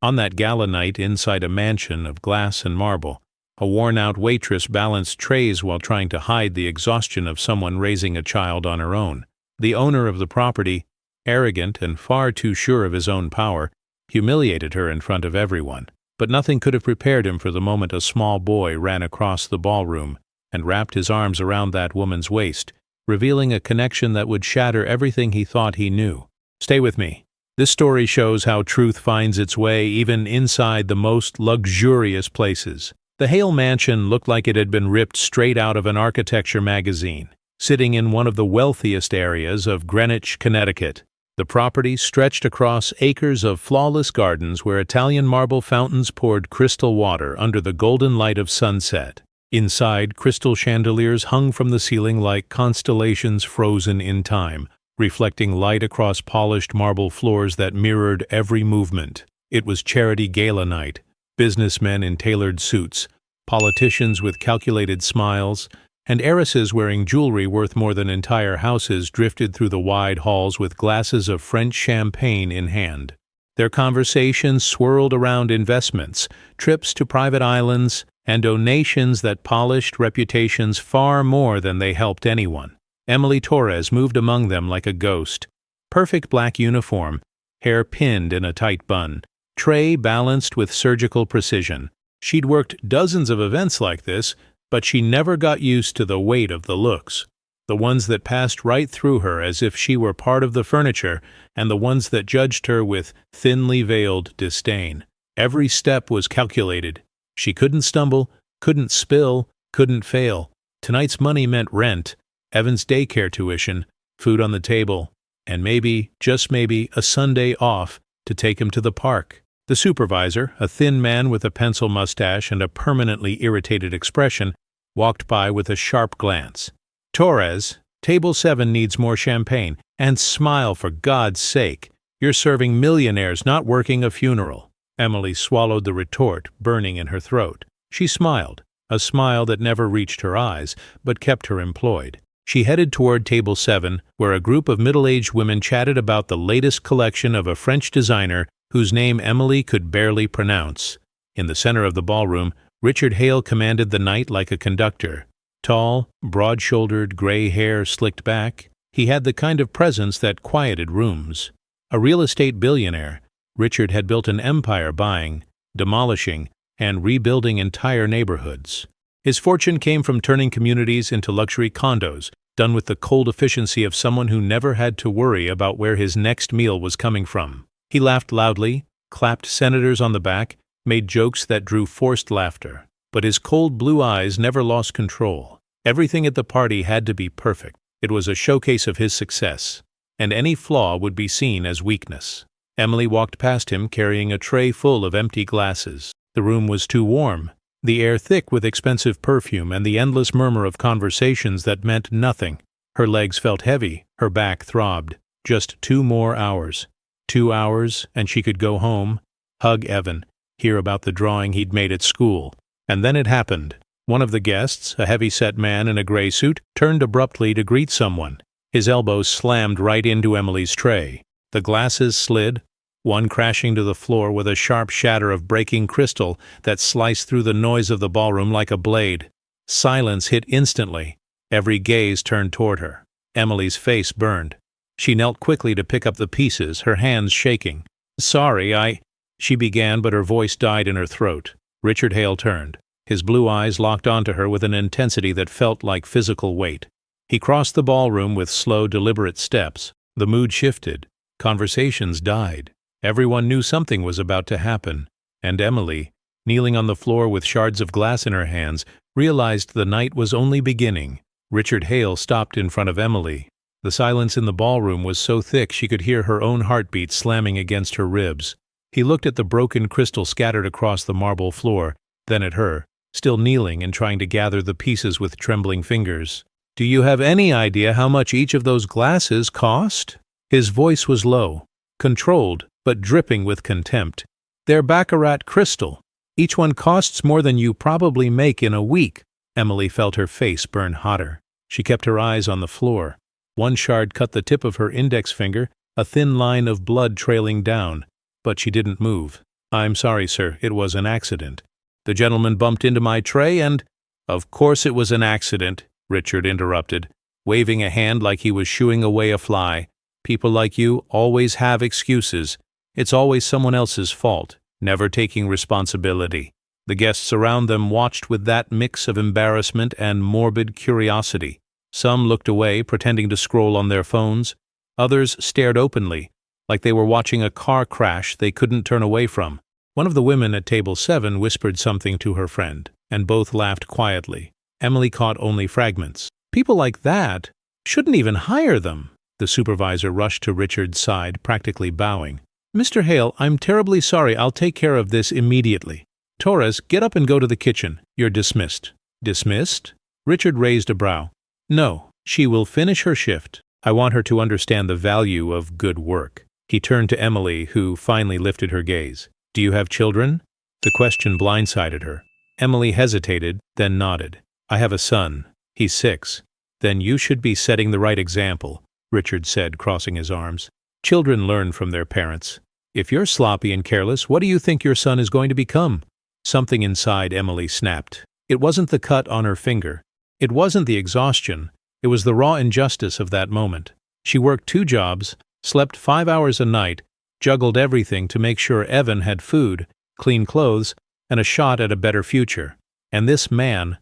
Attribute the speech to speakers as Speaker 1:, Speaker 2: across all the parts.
Speaker 1: On that gala night inside a mansion of glass and marble, a worn-out waitress balanced trays while trying to hide the exhaustion of someone raising a child on her own. The owner of the property, arrogant and far too sure of his own power, humiliated her in front of everyone. But nothing could have prepared him for the moment a small boy ran across the ballroom and wrapped his arms around that woman's waist, revealing a connection that would shatter everything he thought he knew. Stay with me. This story shows how truth finds its way even inside the most luxurious places. The Hale mansion looked like it had been ripped straight out of an architecture magazine, sitting in one of the wealthiest areas of Greenwich, Connecticut. The property stretched across acres of flawless gardens where Italian marble fountains poured crystal water under the golden light of sunset. Inside, crystal chandeliers hung from the ceiling like constellations frozen in time, reflecting light across polished marble floors that mirrored every movement. It was charity gala night. Businessmen in tailored suits, politicians with calculated smiles, and heiresses wearing jewelry worth more than entire houses drifted through the wide halls with glasses of French champagne in hand. Their conversations swirled around investments, trips to private islands, and donations that polished reputations far more than they helped anyone. Emily Torres moved among them like a ghost. Perfect black uniform, hair pinned in a tight bun, tray balanced with surgical precision. She'd worked dozens of events like this, but she never got used to the weight of the looks. The ones that passed right through her as if she were part of the furniture, and the ones that judged her with thinly veiled disdain. Every step was calculated. She couldn't stumble, couldn't spill, couldn't fail. Tonight's money meant rent, Evan's daycare tuition, food on the table, and maybe, just maybe, a Sunday off to take him to the park. The supervisor, a thin man with a pencil mustache and a permanently irritated expression, walked by with a sharp glance. "Torres, table 7 needs more champagne. And smile, for God's sake. You're serving millionaires, not working a funeral." Emily swallowed the retort, burning in her throat. She smiled, a smile that never reached her eyes, but kept her employed. She headed toward table 7, where a group of middle-aged women chatted about the latest collection of a French designer whose name Emily could barely pronounce. In the center of the ballroom, Richard Hale commanded the night like a conductor. Tall, broad-shouldered, gray hair slicked back, he had the kind of presence that quieted rooms. A real estate billionaire, Richard had built an empire buying, demolishing, and rebuilding entire neighborhoods. His fortune came from turning communities into luxury condos, done with the cold efficiency of someone who never had to worry about where his next meal was coming from. He laughed loudly, clapped senators on the back, made jokes that drew forced laughter. But his cold blue eyes never lost control. Everything at the party had to be perfect. It was a showcase of his success, and any flaw would be seen as weakness. Emily walked past him carrying a tray full of empty glasses. The room was too warm, the air thick with expensive perfume and the endless murmur of conversations that meant nothing. Her legs felt heavy, her back throbbed. Just 2 more hours. 2 hours, and she could go home, hug Evan, hear about the drawing he'd made at school. And then it happened. One of the guests, a heavy-set man in a gray suit, turned abruptly to greet someone. His elbows slammed right into Emily's tray. The glasses slid, one crashing to the floor with a sharp shatter of breaking crystal that sliced through the noise of the ballroom like a blade. Silence hit instantly. Every gaze turned toward her. Emily's face burned. She knelt quickly to pick up the pieces, her hands shaking. "Sorry, she began, but her voice died in her throat. Richard Hale turned. His blue eyes locked onto her with an intensity that felt like physical weight. He crossed the ballroom with slow, deliberate steps. The mood shifted. Conversations died. Everyone knew something was about to happen. And Emily, kneeling on the floor with shards of glass in her hands, realized the night was only beginning. Richard Hale stopped in front of Emily. The silence in the ballroom was so thick she could hear her own heartbeat slamming against her ribs. He looked at the broken crystal scattered across the marble floor, then at her, still kneeling and trying to gather the pieces with trembling fingers. "Do you have any idea how much each of those glasses cost?" His voice was low, controlled, but dripping with contempt. "They're baccarat crystal. Each one costs more than you probably make in a week." Emily felt her face burn hotter. She kept her eyes on the floor. One shard cut the tip of her index finger, a thin line of blood trailing down, but she didn't move. "I'm sorry, sir, it was an accident. The gentleman bumped into my tray and—" "Of course it was an accident," Richard interrupted, waving a hand like he was shooing away a fly. "People like you always have excuses. It's always someone else's fault, never taking responsibility." The guests around them watched with that mix of embarrassment and morbid curiosity. Some looked away, pretending to scroll on their phones. Others stared openly, like they were watching a car crash they couldn't turn away from. One of the women at table 7 whispered something to her friend, and both laughed quietly. Emily caught only fragments. "People like that shouldn't even hire them." The supervisor rushed to Richard's side, practically bowing. "Mr. Hale, I'm terribly sorry. I'll take care of this immediately. Torres, get up and go to the kitchen. You're dismissed." "Dismissed?" Richard raised a brow. "No, she will finish her shift. I want her to understand the value of good work." He turned to Emily, who finally lifted her gaze. "Do you have children?" The question blindsided her. Emily hesitated, then nodded. "I have a son. He's 6. "Then you should be setting the right example," Richard said, crossing his arms. "Children learn from their parents. If you're sloppy and careless, what do you think your son is going to become?" Something inside Emily snapped. It wasn't the cut on her finger. It wasn't the exhaustion. It was the raw injustice of that moment. She worked 2 jobs, slept 5 hours a night, juggled everything to make sure Evan had food, clean clothes, and a shot at a better future. And this man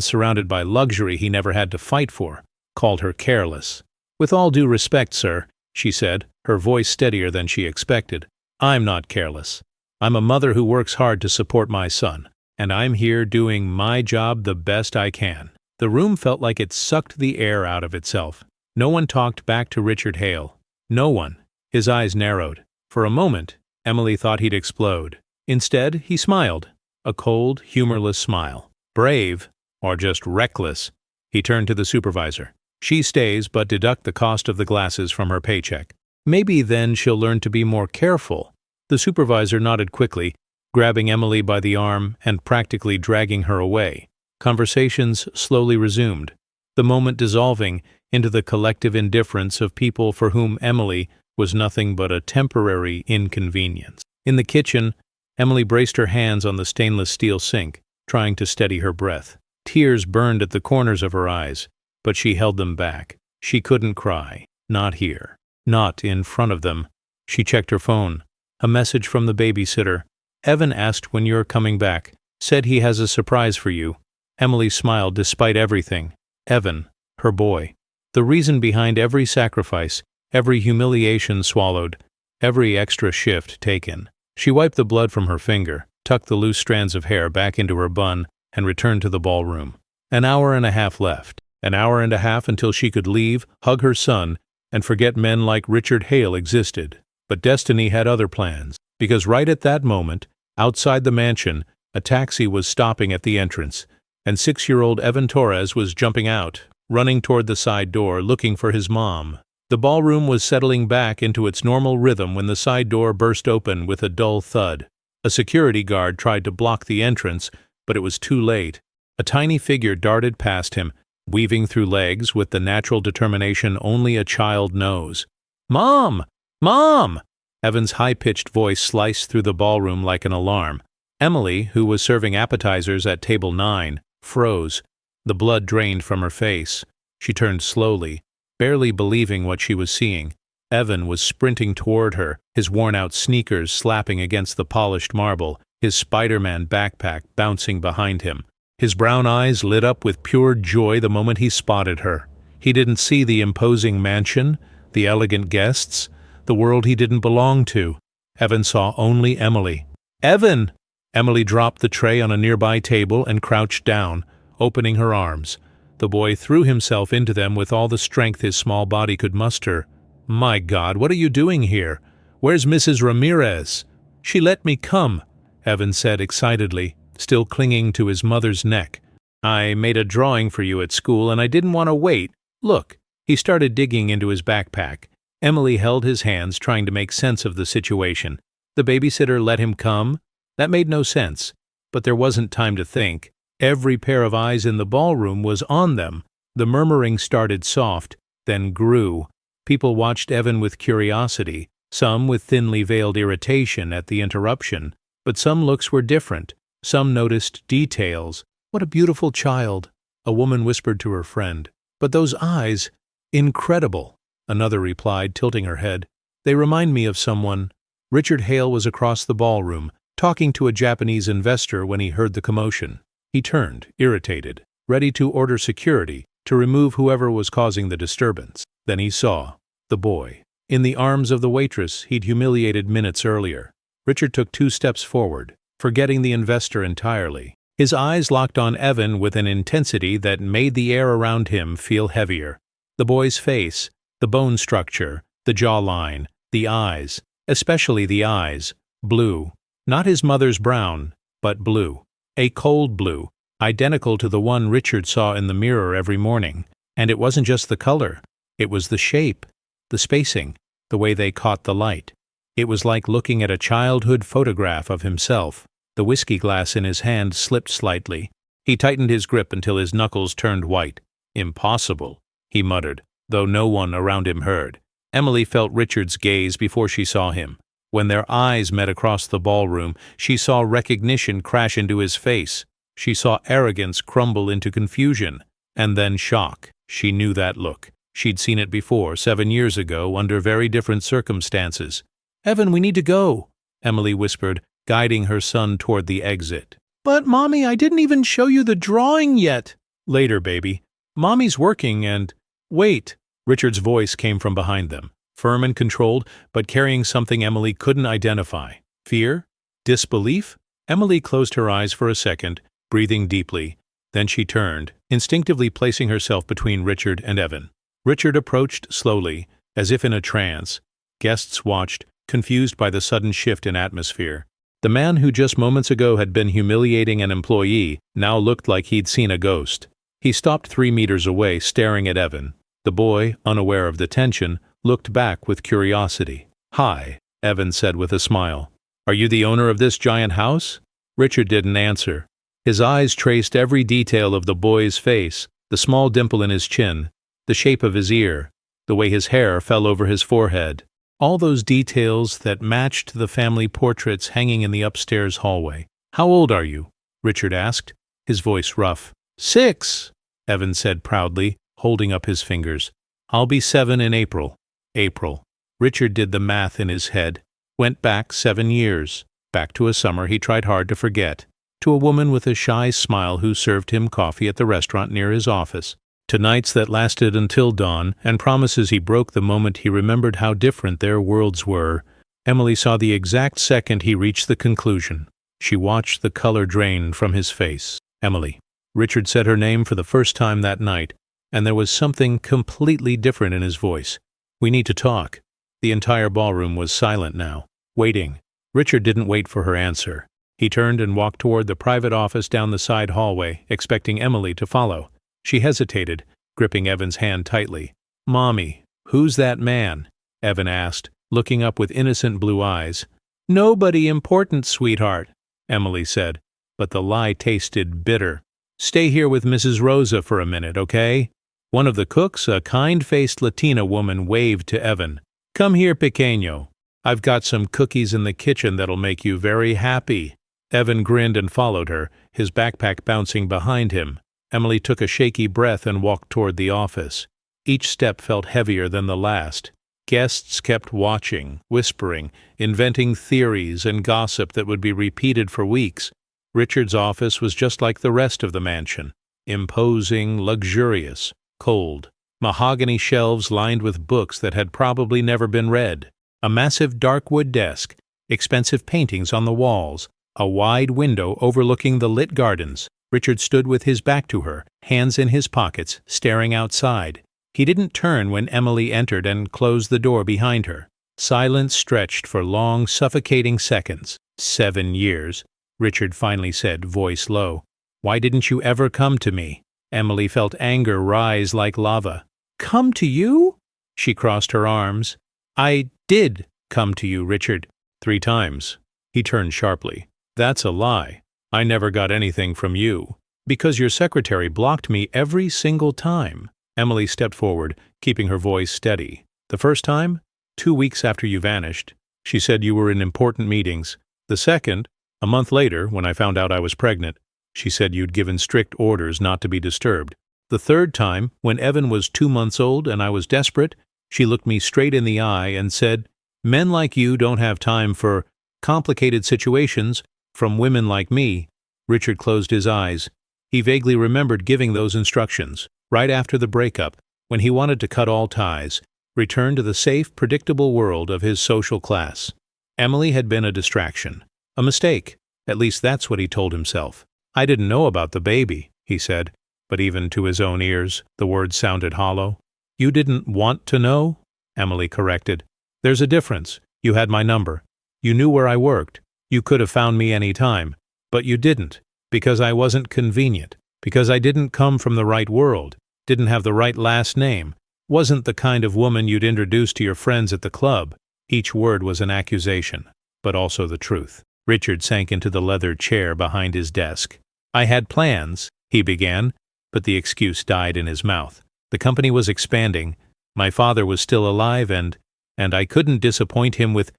Speaker 1: surrounded by luxury he never had to fight for, called her careless. "With all due respect, sir," she said, her voice steadier than she expected, "I'm not careless. I'm a mother who works hard to support my son, and I'm here doing my job the best I can." The room felt like it sucked the air out of itself. No one talked back to Richard Hale. No one. His eyes narrowed. For a moment, Emily thought he'd explode. Instead, he smiled. A cold, humorless smile. "Brave, or just reckless." He turned to the supervisor. "She stays, but deduct the cost of the glasses from her paycheck. Maybe then she'll learn to be more careful." The supervisor nodded quickly, grabbing Emily by the arm and practically dragging her away. Conversations slowly resumed, the moment dissolving into the collective indifference of people for whom Emily was nothing but a temporary inconvenience. In the kitchen, Emily braced her hands on the stainless steel sink, trying to steady her breath. Tears burned at the corners of her eyes, but she held them back. She couldn't cry. Not here. Not in front of them. She checked her phone. A message from the babysitter. "Evan asked when you're coming back. Said he has a surprise for you." Emily smiled despite everything. Evan, her boy. The reason behind every sacrifice, every humiliation swallowed, every extra shift taken. She wiped the blood from her finger, tucked the loose strands of hair back into her bun, and returned to the ballroom. An hour and a half left. An hour and a half until she could leave, hug her son, and forget men like Richard Hale existed. But destiny had other plans, because right at that moment, outside the mansion, a taxi was stopping at the entrance, and 6-year-old Evan Torres was jumping out, running toward the side door, looking for his mom. The ballroom was settling back into its normal rhythm when the side door burst open with a dull thud. A security guard tried to block the entrance, but it was too late. A tiny figure darted past him, weaving through legs with the natural determination only a child knows. "Mom! Mom!" Evan's high-pitched voice sliced through the ballroom like an alarm. Emily, who was serving appetizers at table 9, froze. The blood drained from her face. She turned slowly, barely believing what she was seeing. Evan was sprinting toward her, his worn-out sneakers slapping against the polished marble, his Spider-Man backpack bouncing behind him. His brown eyes lit up with pure joy the moment he spotted her. He didn't see the imposing mansion, the elegant guests, the world he didn't belong to. Evan saw only Emily. "Evan!" Emily dropped the tray on a nearby table and crouched down, opening her arms. The boy threw himself into them with all the strength his small body could muster. "My God, what are you doing here? Where's Mrs. Ramirez?" "She let me come," Evan said excitedly, still clinging to his mother's neck. "I made a drawing for you at school and I didn't want to wait. Look." He started digging into his backpack. Emily held his hands, trying to make sense of the situation. The babysitter let him come? That made no sense. But there wasn't time to think. Every pair of eyes in the ballroom was on them. The murmuring started soft, then grew. People watched Evan with curiosity, some with thinly veiled irritation at the interruption, but some looks were different. Some noticed details. "What a beautiful child," a woman whispered to her friend. "But those eyes, incredible," another replied, tilting her head. "They remind me of someone." Richard Hale was across the ballroom, talking to a Japanese investor when he heard the commotion. He turned, irritated, ready to order security to remove whoever was causing the disturbance. Then he saw the boy in the arms of the waitress he'd humiliated minutes earlier. Richard took 2 steps forward, forgetting the investor entirely. His eyes locked on Evan with an intensity that made the air around him feel heavier. The boy's face, the bone structure, the jawline, the eyes, especially the eyes, blue. Not his mother's brown, but blue. A cold blue, identical to the one Richard saw in the mirror every morning. And it wasn't just the color. It was the shape, the spacing, the way they caught the light. It was like looking at a childhood photograph of himself. The whiskey glass in his hand slipped slightly. He tightened his grip until his knuckles turned white. "Impossible," he muttered, though no one around him heard. Emily felt Richard's gaze before she saw him. When their eyes met across the ballroom, she saw recognition crash into his face. She saw arrogance crumble into confusion, and then shock. She knew that look. She'd seen it before, 7 years ago, under very different circumstances. "Evan, we need to go," Emily whispered, guiding her son toward the exit. "But, Mommy, I didn't even show you the drawing yet." "Later, baby. Mommy's working and—" "Wait." Richard's voice came from behind them, firm and controlled, but carrying something Emily couldn't identify. Fear? Disbelief? Emily closed her eyes for a second, breathing deeply. Then she turned, instinctively placing herself between Richard and Evan. Richard approached slowly, as if in a trance. Guests watched, confused by the sudden shift in atmosphere. The man who just moments ago had been humiliating an employee now looked like he'd seen a ghost. He stopped 3 meters away, staring at Evan. The boy, unaware of the tension, looked back with curiosity. "Hi," Evan said with a smile. "Are you the owner of this giant house?" Richard didn't answer. His eyes traced every detail of the boy's face, the small dimple in his chin, the shape of his ear, the way his hair fell over his forehead. All those details that matched the family portraits hanging in the upstairs hallway. "How old are you?" Richard asked, his voice rough. 6, Evan said proudly, holding up his fingers. "I'll be 7 in April." April. Richard did the math in his head. Went back 7 years. Back to a summer he tried hard to forget. To a woman with a shy smile who served him coffee at the restaurant near his office. To nights that lasted until dawn, and promises he broke the moment he remembered how different their worlds were. Emily saw the exact second he reached the conclusion. She watched the color drain from his face. Emily. Richard said her name for the first time that night, and there was something completely different in his voice. "We need to talk." The entire ballroom was silent now, waiting. Richard didn't wait for her answer. He turned and walked toward the private office down the side hallway, expecting Emily to follow. She hesitated, gripping Evan's hand tightly. "Mommy, who's that man?" Evan asked, looking up with innocent blue eyes. "Nobody important, sweetheart," Emily said, but the lie tasted bitter. "Stay here with Mrs. Rosa for a minute, okay?" One of the cooks, a kind-faced Latina woman, waved to Evan. "Come here, pequeño. I've got some cookies in the kitchen that'll make you very happy." Evan grinned and followed her, his backpack bouncing behind him. Emily took a shaky breath and walked toward the office. Each step felt heavier than the last. Guests kept watching, whispering, inventing theories and gossip that would be repeated for weeks. Richard's office was just like the rest of the mansion. Imposing, luxurious, cold. Mahogany shelves lined with books that had probably never been read. A massive dark wood desk, expensive paintings on the walls, a wide window overlooking the lit gardens. Richard stood with his back to her, hands in his pockets, staring outside. He didn't turn when Emily entered and closed the door behind her. Silence stretched for long, suffocating seconds. 7 years, Richard finally said, voice low. "Why didn't you ever come to me?" Emily felt anger rise like lava. "Come to you?" She crossed her arms. "I did come to you, Richard." 3 times. He turned sharply. "That's a lie. I never got anything from you. Because your secretary blocked me every single time." Emily stepped forward, keeping her voice steady. "The first time? 2 weeks after you vanished. She said you were in important meetings. The second, a month later, when I found out I was pregnant, she said you'd given strict orders not to be disturbed. The third time, when Evan was 2 months old and I was desperate, she looked me straight in the eye and said, "Men like you don't have time for complicated situations from women like me." Richard closed his eyes. He vaguely remembered giving those instructions, right after the breakup, when he wanted to cut all ties, return to the safe, predictable world of his social class. Emily had been a distraction, a mistake. At least that's what he told himself. "I didn't know about the baby," he said, but even to his own ears, the words sounded hollow. "You didn't want to know?" Emily corrected. "There's a difference. You had my number. You knew where I worked. You could have found me any time. But you didn't, because I wasn't convenient, because I didn't come from the right world, didn't have the right last name, wasn't the kind of woman you'd introduce to your friends at the club." Each word was an accusation, but also the truth. Richard sank into the leather chair behind his desk. "I had plans," he began, but the excuse died in his mouth. The company was expanding. My father was still alive, and I couldn't disappoint him with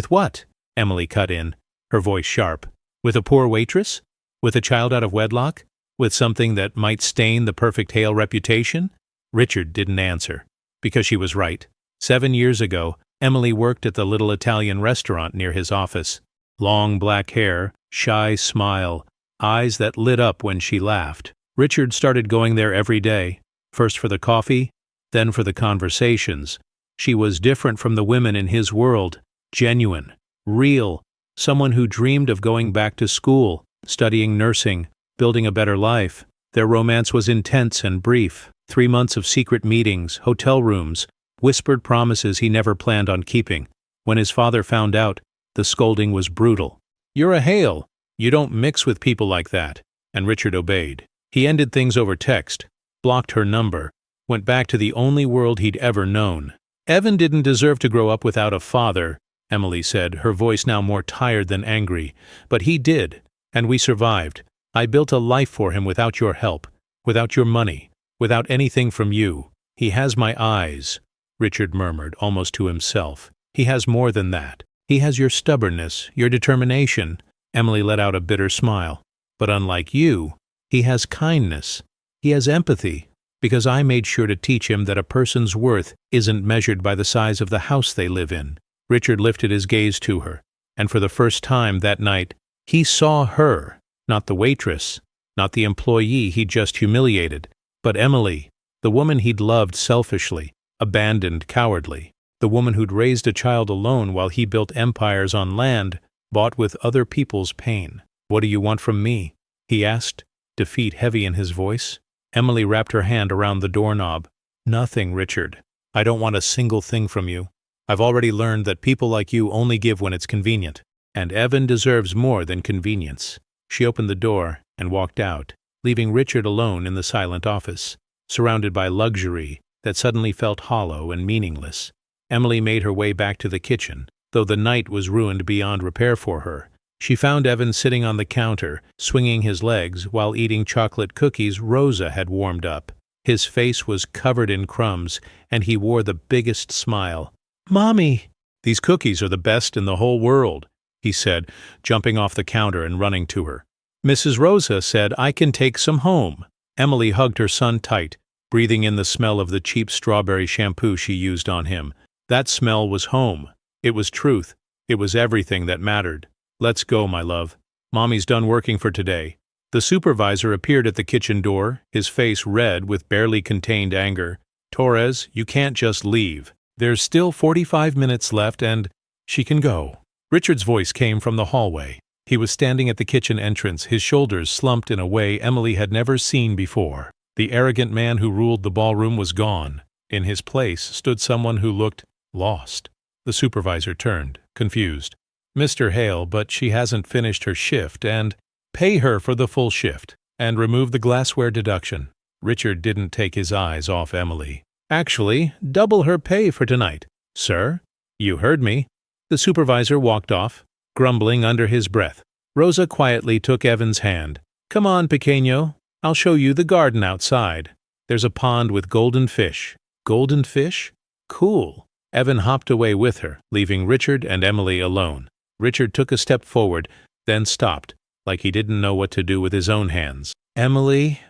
Speaker 1: what? Emily cut in, her voice sharp. With a poor waitress? With a child out of wedlock? With something that might stain the Perfect Hale reputation? Richard didn't answer, because she was right. 7 years ago, Emily worked at the little Italian restaurant near his office. Long black hair, shy smile, eyes that lit up when she laughed. Richard started going there every day, first for the coffee, then for the conversations. She was different from the women in his world, genuine, real, someone who dreamed of going back to school, studying nursing, building a better life. Their romance was intense and brief. 3 months of secret meetings, hotel rooms, whispered promises he never planned on keeping. When his father found out, the scolding was brutal. "You're a Hale. You don't mix with people like that." And Richard obeyed. He ended things over text, blocked her number, went back to the only world he'd ever known. "Evan didn't deserve to grow up without a father," Emily said, her voice now more tired than angry. "But he did, and we survived. I built a life for him without your help, without your money, without anything from you. He has my eyes," Richard murmured, almost to himself. "He has more than that. He has your stubbornness, your determination." Emily let out a bitter smile. "But unlike you, he has kindness. He has empathy, because I made sure to teach him that a person's worth isn't measured by the size of the house they live in." Richard lifted his gaze to her, and for the first time that night, he saw her, not the waitress, not the employee he'd just humiliated, but Emily, the woman he'd loved selfishly, abandoned cowardly, the woman who'd raised a child alone while he built empires on land bought with other people's pain. "What do you want from me?" he asked, defeat heavy in his voice. Emily wrapped her hand around the doorknob. "Nothing, Richard. I don't want a single thing from you. I've already learned that people like you only give when it's convenient, and Evan deserves more than convenience." She opened the door and walked out, leaving Richard alone in the silent office, surrounded by luxury that suddenly felt hollow and meaningless. Emily made her way back to the kitchen, though the night was ruined beyond repair for her. She found Evan sitting on the counter, swinging his legs while eating chocolate cookies Rosa had warmed up. His face was covered in crumbs, and he wore the biggest smile. "Mommy!" "These cookies are the best in the whole world," he said, jumping off the counter and running to her. "Mrs. Rosa said I can take some home." Emily hugged her son tight, breathing in the smell of the cheap strawberry shampoo she used on him. That smell was home. It was truth. It was everything that mattered. "Let's go, my love. Mommy's done working for today." The supervisor appeared at the kitchen door, his face red with barely contained anger. "Torres, you can't just leave. There's still 45 minutes left and she can go." Richard's voice came from the hallway. He was standing at the kitchen entrance, his shoulders slumped in a way Emily had never seen before. The arrogant man who ruled the ballroom was gone. In his place stood someone who looked lost. The supervisor turned, confused. "Mr. Hale, but she hasn't finished her shift, and pay her for the full shift, and remove the glassware deduction." Richard didn't take his eyes off Emily. "Actually, double her pay for tonight." "Sir, you heard me." The supervisor walked off, grumbling under his breath. Rosa quietly took Evan's hand. "Come on, pequeño. I'll show you the garden outside. There's a pond with golden fish." "Golden fish? Cool." Evan hopped away with her, leaving Richard and Emily alone. Richard took a step forward, then stopped, like he didn't know what to do with his own hands. Emily,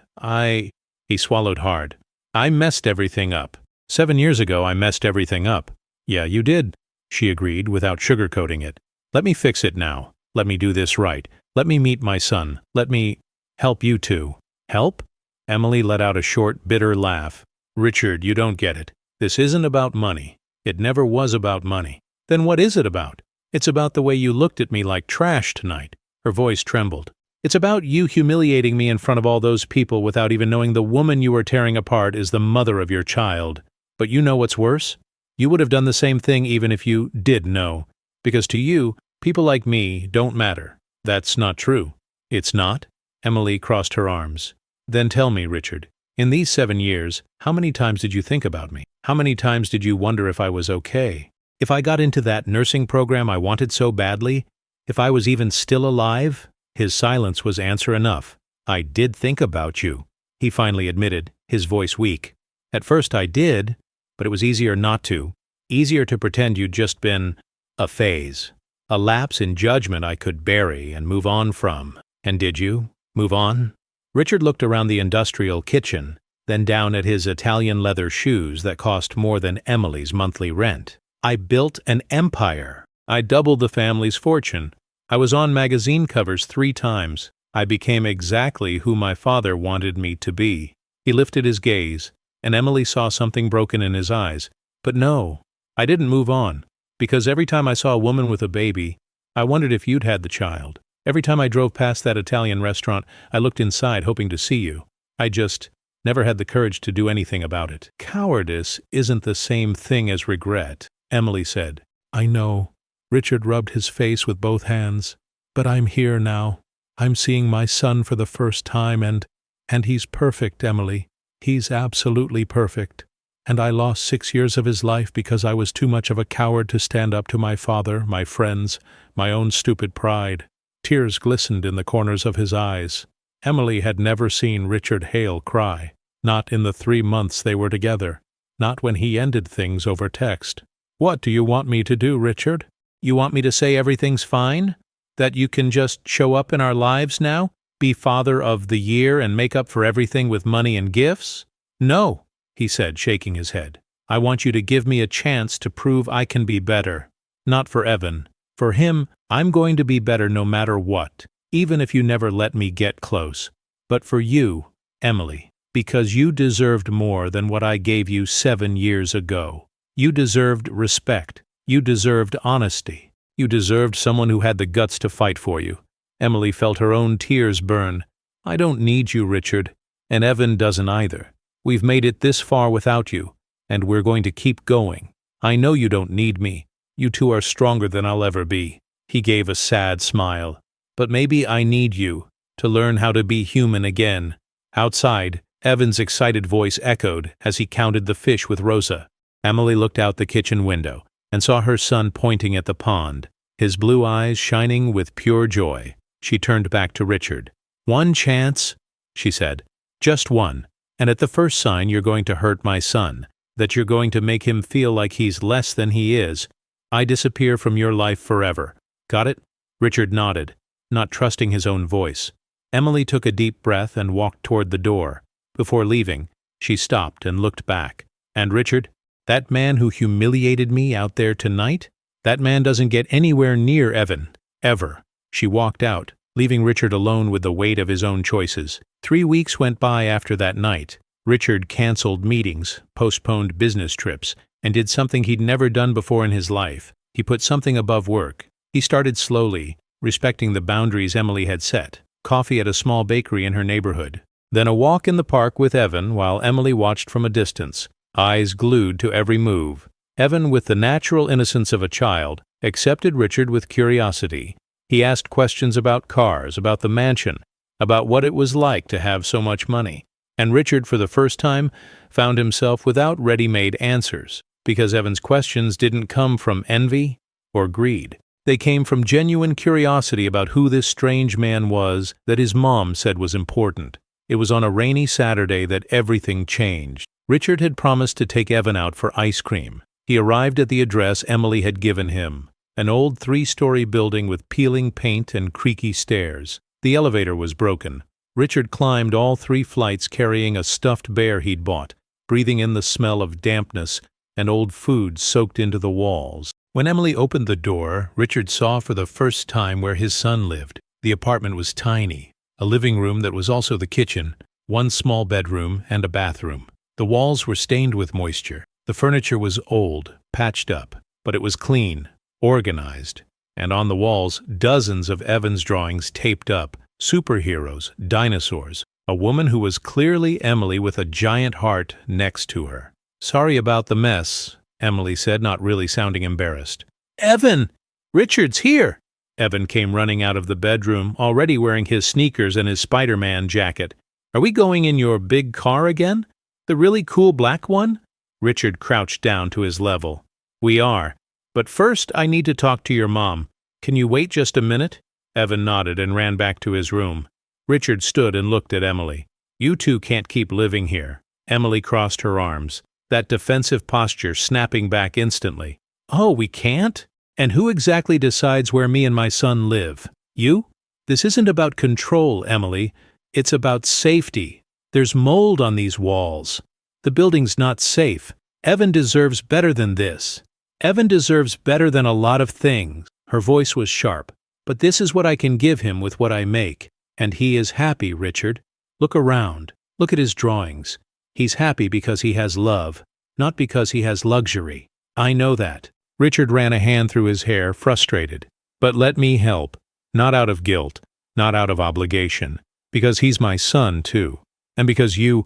Speaker 1: He swallowed hard. I messed everything up. 7 years ago, I messed everything up. Yeah, you did, she agreed without sugarcoating it. Let me fix it now. Let me do this right. Let me meet my son. Let me help you too. Help? Emily let out a short, bitter laugh. Richard, you don't get it. This isn't about money. It never was about money. Then what is it about? It's about the way you looked at me like trash tonight. Her voice trembled. It's about you humiliating me in front of all those people without even knowing the woman you are tearing apart is the mother of your child. But you know what's worse? You would have done the same thing even if you did know. Because to you, people like me don't matter. That's not true. It's not? Emily crossed her arms. Then tell me, Richard, in these 7 years, how many times did you think about me? How many times did you wonder if I was okay? If I got into that nursing program I wanted so badly? If I was even still alive? His silence was answer enough. I did think about you, he finally admitted, his voice weak. At first I did, but it was easier not to. Easier to pretend you'd just been a phase. A lapse in judgment I could bury and move on from. And did you? Move on? Richard looked around the industrial kitchen, then down at his Italian leather shoes that cost more than Emily's monthly rent. I built an empire. I doubled the family's fortune. I was on magazine covers 3 times. I became exactly who my father wanted me to be. He lifted his gaze, and Emily saw something broken in his eyes. But no, I didn't move on, because every time I saw a woman with a baby, I wondered if you'd had the child. Every time I drove past that Italian restaurant, I looked inside hoping to see you. I just never had the courage to do anything about it. Cowardice isn't the same thing as regret, Emily said. I know. Richard rubbed his face with both hands. But I'm here now. I'm seeing my son for the first time and he's perfect, Emily. He's absolutely perfect. And I lost 6 years of his life because I was too much of a coward to stand up to my father, my friends, my own stupid pride. Tears glistened in the corners of his eyes. Emily had never seen Richard Hale cry. Not in the 3 months they were together. Not when he ended things over text. What do you want me to do, Richard? You want me to say everything's fine? That you can just show up in our lives now? Be father of the year and make up for everything with money and gifts? No, he said, shaking his head. I want you to give me a chance to prove I can be better. Not for Evan. For him, I'm going to be better no matter what, even if you never let me get close. But for you, Emily, because you deserved more than what I gave you 7 years ago. You deserved respect. You deserved honesty. You deserved someone who had the guts to fight for you. Emily felt her own tears burn. I don't need you, Richard, and Evan doesn't either. We've made it this far without you, and we're going to keep going. I know you don't need me. You two are stronger than I'll ever be. He gave a sad smile. But maybe I need you to learn how to be human again. Outside, Evan's excited voice echoed as he counted the fish with Rosa. Emily looked out the kitchen window and saw her son pointing at the pond, his blue eyes shining with pure joy. She turned back to Richard. One chance, she said. Just one. And at the first sign you're going to hurt my son, that you're going to make him feel like he's less than he is, I disappear from your life forever. Got it? Richard nodded, not trusting his own voice. Emily took a deep breath and walked toward the door. Before leaving, she stopped and looked back. And Richard, that man who humiliated me out there tonight? That man doesn't get anywhere near Evan. Ever. She walked out, leaving Richard alone with the weight of his own choices. 3 weeks went by after that night. Richard canceled meetings, postponed business trips, and did something he'd never done before in his life. He put something above work. He started slowly, respecting the boundaries Emily had set. Coffee at a small bakery in her neighborhood. Then a walk in the park with Evan while Emily watched from a distance, eyes glued to every move. Evan, with the natural innocence of a child, accepted Richard with curiosity. He asked questions about cars, about the mansion, about what it was like to have so much money. And Richard, for the first time, found himself without ready-made answers, because Evan's questions didn't come from envy or greed. They came from genuine curiosity about who this strange man was that his mom said was important. It was on a rainy Saturday that everything changed. Richard had promised to take Evan out for ice cream. He arrived at the address Emily had given him, an old 3-story building with peeling paint and creaky stairs. The elevator was broken. Richard climbed all 3 flights carrying a stuffed bear he'd bought, breathing in the smell of dampness and old food soaked into the walls. When Emily opened the door, Richard saw for the first time where his son lived. The apartment was tiny, a living room that was also the kitchen, 1 small bedroom, and a bathroom. The walls were stained with moisture. The furniture was old, patched up, but it was clean, organized, and on the walls dozens of Evan's drawings taped up, superheroes, dinosaurs, a woman who was clearly Emily with a giant heart next to her. "Sorry about the mess," Emily said, not really sounding embarrassed. "Evan! Richard's here!" Evan came running out of the bedroom, already wearing his sneakers and his Spider-Man jacket. "Are we going in your big car again? The really cool black one?" Richard crouched down to his level. "We are. But first I need to talk to your mom. Can you wait just a minute?" Evan nodded and ran back to his room. Richard stood and looked at Emily. "You two can't keep living here." Emily crossed her arms, that defensive posture snapping back instantly. "Oh, we can't? And who exactly decides where me and my son live? You? This isn't about control, Emily. It's about safety. There's mold on these walls. The building's not safe. Evan deserves better than this. Evan deserves better than a lot of things." Her voice was sharp. "But this is what I can give him with what I make. And he is happy, Richard. Look around. Look at his drawings. He's happy because he has love, not because he has luxury. I know that." Richard ran a hand through his hair, frustrated. "But let me help. Not out of guilt, not out of obligation. Because he's my son, too. And because you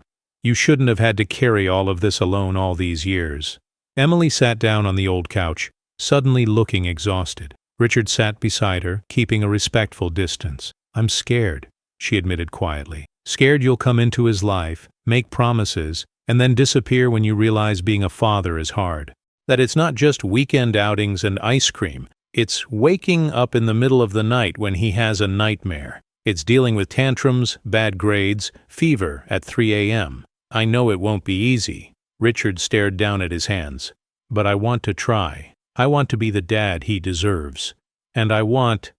Speaker 1: shouldn't have had to carry all of this alone all these years." Emily sat down on the old couch, suddenly looking exhausted. Richard sat beside her, keeping a respectful distance. "I'm scared," she admitted quietly. "Scared you'll come into his life, make promises, and then disappear when you realize being a father is hard. That it's not just weekend outings and ice cream. It's waking up in the middle of the night when he has a nightmare. It's dealing with tantrums, bad grades, fever at 3 a.m. I know it won't be easy." Richard stared down at his hands. "But I want to try. I want to be the dad he deserves. And I want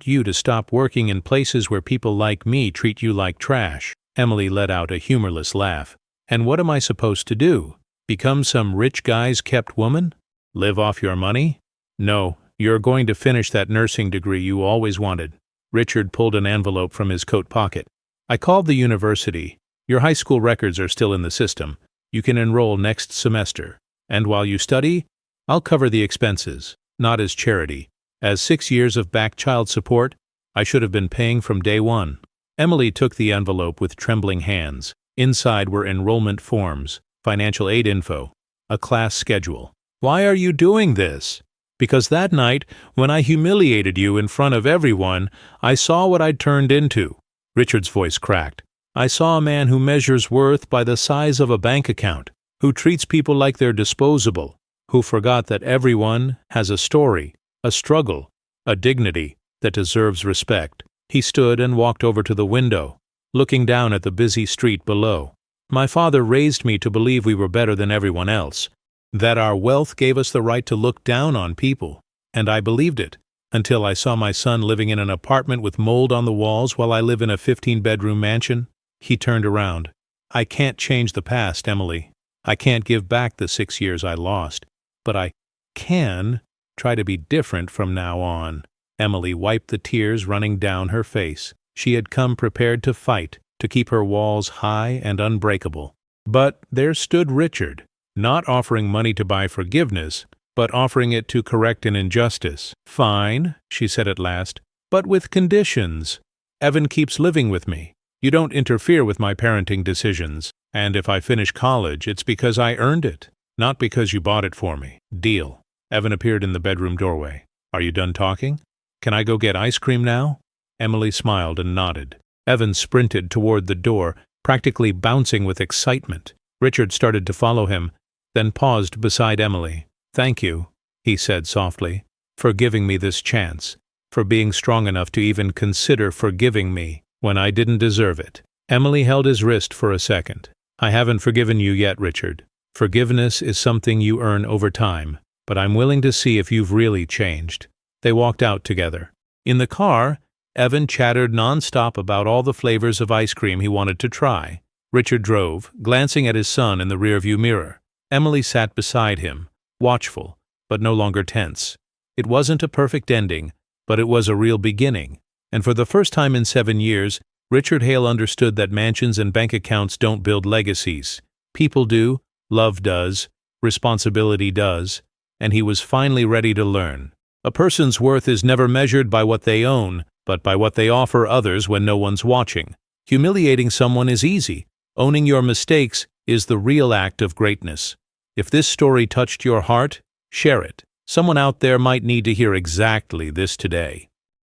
Speaker 1: you to stop working in places where people like me treat you like trash." Emily let out a humorless laugh. "And what am I supposed to do? Become some rich guy's kept woman? Live off your money? No, you're going to finish that nursing degree you always wanted." Richard pulled an envelope from his coat pocket. "I called the university. Your high school records are still in the system. You can enroll next semester. And while you study, I'll cover the expenses, not as charity. As 6 years of back child support, I should have been paying from day one." Emily took the envelope with trembling hands. Inside were enrollment forms, financial aid info, a class schedule. "Why are you doing this?" "Because that night, when I humiliated you in front of everyone, I saw what I'd turned into." Richard's voice cracked. "I saw a man who measures worth by the size of a bank account, who treats people like they're disposable, who forgot that everyone has a story, a struggle, a dignity that deserves respect." He stood and walked over to the window, looking down at the busy street below. "My father raised me to believe we were better than everyone else, that our wealth gave us the right to look down on people, and I believed it, until I saw my son living in an apartment with mold on the walls while I live in a 15-bedroom mansion." He turned around. "I can't change the past, Emily. I can't give back the 6 years I lost, but I can try to be different from now on." Emily wiped the tears running down her face. She had come prepared to fight, to keep her walls high and unbreakable. But there stood Richard, not offering money to buy forgiveness, but offering it to correct an injustice. "Fine," she said at last, "but with conditions. Evan keeps living with me. You don't interfere with my parenting decisions. And if I finish college, it's because I earned it, not because you bought it for me. Deal." Evan appeared in the bedroom doorway. "Are you done talking? Can I go get ice cream now?" Emily smiled and nodded. Evan sprinted toward the door, practically bouncing with excitement. Richard started to follow him, then paused beside Emily. "Thank you," he said softly, "for giving me this chance, for being strong enough to even consider forgiving me when I didn't deserve it." Emily held his wrist for a second. "I haven't forgiven you yet, Richard. Forgiveness is something you earn over time, but I'm willing to see if you've really changed." They walked out together. In the car, Evan chattered nonstop about all the flavors of ice cream he wanted to try. Richard drove, glancing at his son in the rearview mirror. Emily sat beside him, watchful, but no longer tense. It wasn't a perfect ending, but it was a real beginning. And for the first time in 7 years, Richard Hale understood that mansions and bank accounts don't build legacies. People do, love does, responsibility does, and he was finally ready to learn. A person's worth is never measured by what they own, but by what they offer others when no one's watching. Humiliating someone is easy. Owning your mistakes is the real act of greatness. If this story touched your heart, share it. Someone out there might need to hear exactly this today.